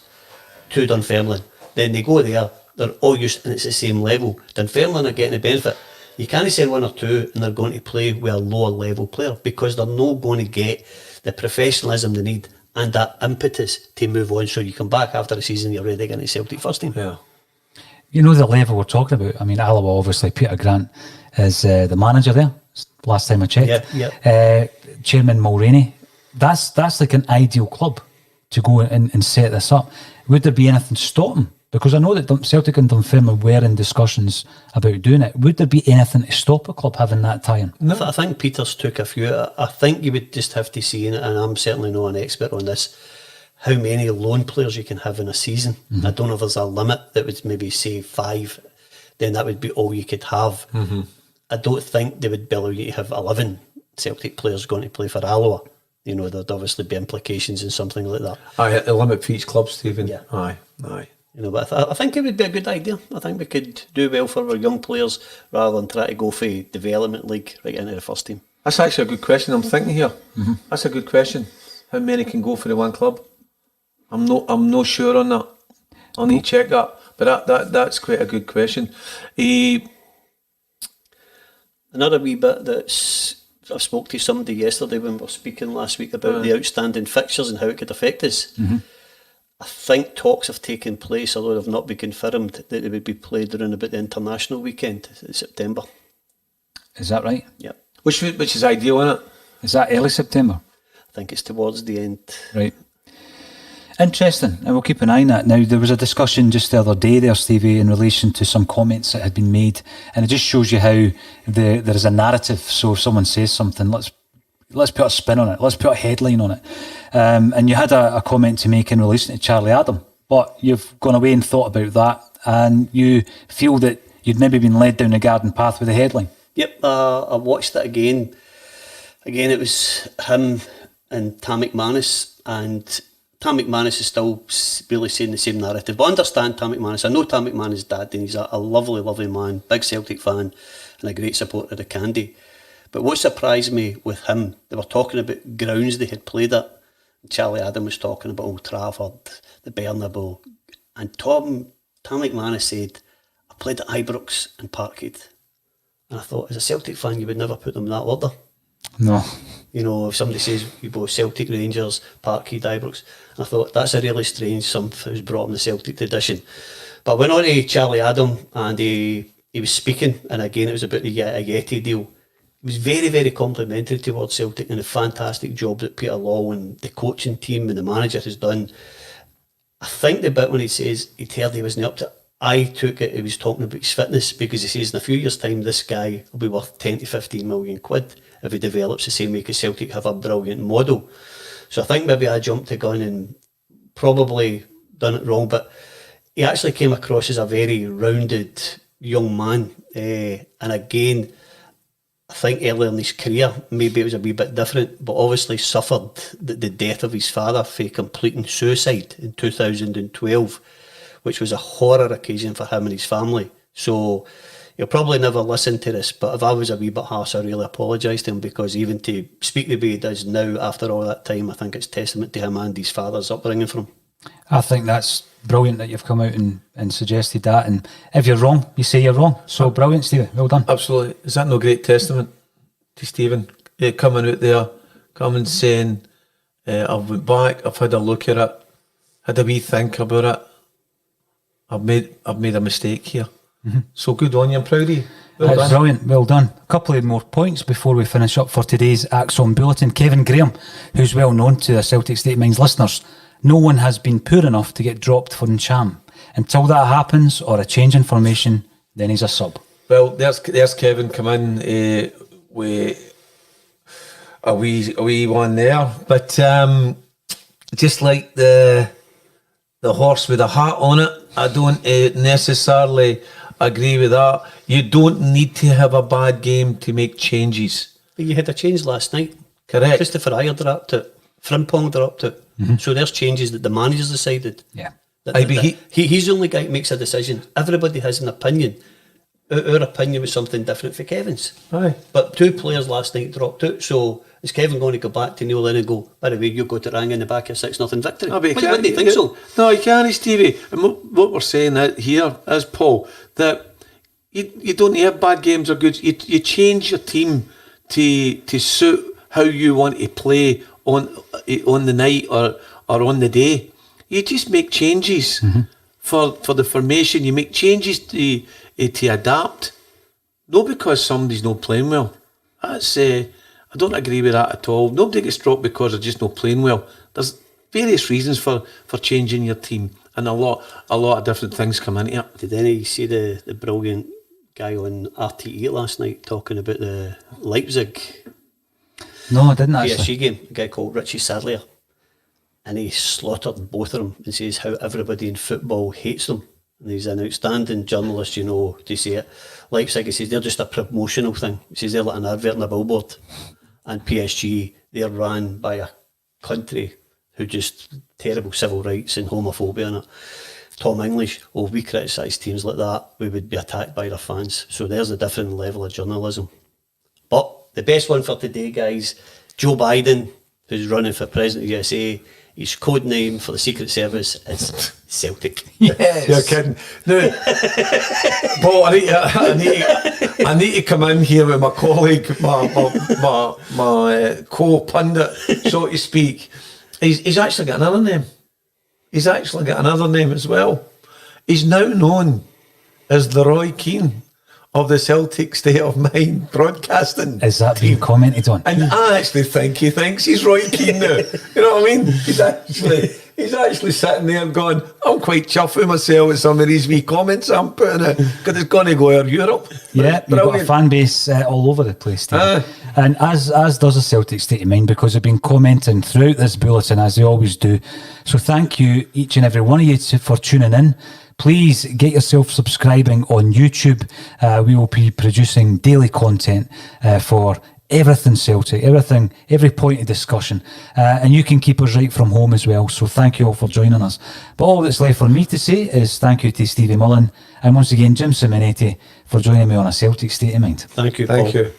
Speaker 2: to Dunfermline, then they go there, they're all used, and it's the same level. Dunfermline are getting the benefit. You can't send 1 or 2 and they're going to play with a lower level player, because they're not going to get the professionalism they need and that impetus to move on. So you come back after the season, you're ready to get into Celtic first team.
Speaker 3: Yeah.
Speaker 1: You know the level we're talking about. I mean, Alloa, obviously, Peter Grant is the manager there. Last time I checked. Chairman Mulroney. That's like an ideal club to go and set this up. Would there be anything to stop them? Because I know that Celtic and Dunfermline were in discussions about doing it. Would there be anything to stop a club having that tie-in?
Speaker 2: No. I think Peter's took a few. I think you would just have to see, and I'm certainly not an expert on this, how many loan players you can have in a season. I don't know if there's a limit that would maybe say 5, then that would be all you could have. I don't think they would allow you to have 11 Celtic players going to play for Alloa. You know, there'd obviously be implications in something like that.
Speaker 3: Aye, the limit for each club, Stephen.
Speaker 2: Yeah.
Speaker 3: Aye.
Speaker 2: You know, but I think it would be a good idea. I think we could do well for our young players rather than try to go for development league right into the first team.
Speaker 3: That's actually a good question. I'm thinking here. That's a good question. How many can go for the one club? I'm not sure on that. I'll need to check that. But that's quite a good question.
Speaker 2: Another wee bit that's, I spoke to somebody yesterday when we were speaking last week about the outstanding fixtures and how it could affect us. I think talks have taken place, although they've not been confirmed, that they would be played around about the international weekend in September.
Speaker 1: Is that right?
Speaker 2: Yep.
Speaker 3: Which is ideal, isn't it?
Speaker 1: Is that early September?
Speaker 2: I think it's towards the end.
Speaker 1: Right. Interesting, and we'll keep an eye on that. Now, there was a discussion just the other day there, Stevie, in relation to some comments that had been made, and it just shows you how there is a narrative. So if someone says something, let's put a spin on it, let's put a headline on it. And you had a comment to make in relation to Charlie Adam, but you've gone away and thought about that, and you feel that you'd maybe been led down the garden path with the headline.
Speaker 2: Yep, I watched it again. Again, it was him and Tam McManus, and Tam McManus is still really saying the same narrative. But I understand Tam McManus. I know Tam McManus' dad, and he's a lovely, lovely man, big Celtic fan, and a great supporter of the Candy. But what surprised me with him, they were talking about grounds they had played at. Charlie Adam was talking about Old Trafford, the Bernabeu, and Tam McManus said, I played at Ibrox and Parkhead. And I thought, as a Celtic fan, you would never put them in that order.
Speaker 1: No.
Speaker 2: You know, if somebody says you both Celtic, Rangers, Parkhead, Ibrox, and I thought that's a really strange something who's brought in the Celtic tradition. But I went on to Charlie Adam, and he was speaking, and again it was about the Yeti deal. He was very, very complimentary towards Celtic and the fantastic job that Peter Law and the coaching team and the manager has done. I think the bit when he says he'd heard he wasn't up to it, I took it he was talking about his fitness, because he says in a few years' time this guy will be worth 10 to 15 million quid if he develops the same way, because Celtic have a brilliant model. So I think maybe I jumped the gun and probably done it wrong, but he actually came across as a very rounded young man. And again, I think earlier in his career, maybe it was a wee bit different, but obviously suffered the death of his father for completing suicide in 2012, which was a horror occasion for him and his family. So he'll probably never listen to this, but if I was a wee bit harsh, I really apologise to him, because even to speak the way he does now after all that time, I think it's testament to him and his father's upbringing for him.
Speaker 1: I think that's brilliant that you've come out and suggested that, and if you're wrong, you say you're wrong. So brilliant, Stephen, well done.
Speaker 3: Absolutely. Is that no great testament to Stephen? Coming out there, coming saying, I've went back, I've had a look at it, had a wee think about it. I've made a mistake here. So good on you, I'm proud of you. Well
Speaker 1: That's
Speaker 3: done.
Speaker 1: brilliant, well done. A couple of more points before we finish up for today's Axon Bulletin. Kevin Graham, who's well known to the Celtic State of Mind's listeners, no one has been poor enough to get dropped for Ntcham. Until that happens, or a change in formation, then he's a sub.
Speaker 3: Well, there's Kevin come in with a wee one there, but just like the horse with a hat on it, I don't necessarily agree with that. You don't need to have a bad game to make changes.
Speaker 2: But you had a change last night.
Speaker 3: Correct.
Speaker 2: Christopher Ayer dropped it. Frimpong dropped it. So there's changes that the manager's decided.
Speaker 1: Yeah.
Speaker 2: He's the only guy that makes a decision. Everybody has an opinion. Our opinion was something different for Kevin's.
Speaker 3: Aye.
Speaker 2: But 2 players last night dropped out. So is Kevin going to go back to Neil Lennon and go, by the way, you go to Rang in the back of 6-0 victory?
Speaker 3: No, but
Speaker 2: Why do you think so?
Speaker 3: No, you can't, Stevie. And what we're saying here is, Paul, that you don't have bad games or good. You change your team to suit how you want to play on the night or on the day. You just make changes for the formation. You make changes to adapt. Not because somebody's not playing well. That's I don't agree with that at all. Nobody gets dropped because they're just not playing well. There's various reasons for changing your team, and a lot of different things come into it.
Speaker 2: Did any see the brilliant guy on RTE last night talking about the Leipzig
Speaker 1: No, I didn't actually.
Speaker 2: PSG game? A guy called Richie Sadlier. and he slaughtered both of them and says how everybody in football hates them. And he's an outstanding journalist, you know, to say it. Leipzig, he says, they're just a promotional thing. He says they're like an advert on a billboard. And PSG, they're run by a country who just terrible civil rights and homophobia in it. Tom English, we criticise teams like that, we would be attacked by their fans. So there's a different level of journalism. But the best one for today, guys, Joe Biden, who's running for President of the USA, his code name for the Secret Service is Celtic.
Speaker 3: Yes. You're kidding. No, Paul, I need to come in here with my colleague, my co-pundit, so to speak. He's actually got another name. He's actually got another name as well. He's now known as the Roy Keane of the Celtic State of Mind broadcasting.
Speaker 1: Is that being commented on?
Speaker 3: And I actually think he thinks he's Roy Keane now. You know what I mean? He's actually sitting there going, I'm quite chuffed with myself with some of these wee comments I'm putting out, because it's going to go over Europe.
Speaker 1: Yeah, you've got a fan base all over the place, Steve. And as does the Celtic State of Mind, because they've been commenting throughout this bulletin, as they always do. So thank you, each and every one of you, for tuning in. Please get yourself subscribing on YouTube. We will be producing daily content for everything Celtic, every point of discussion. And you can keep us right from home as well. So thank you all for joining us. But all that's left for me to say is thank you to Stevie Mullen and once again Jim Simonetti for joining me on A Celtic State of Mind.
Speaker 2: Thank you, Paul.
Speaker 3: Thank you.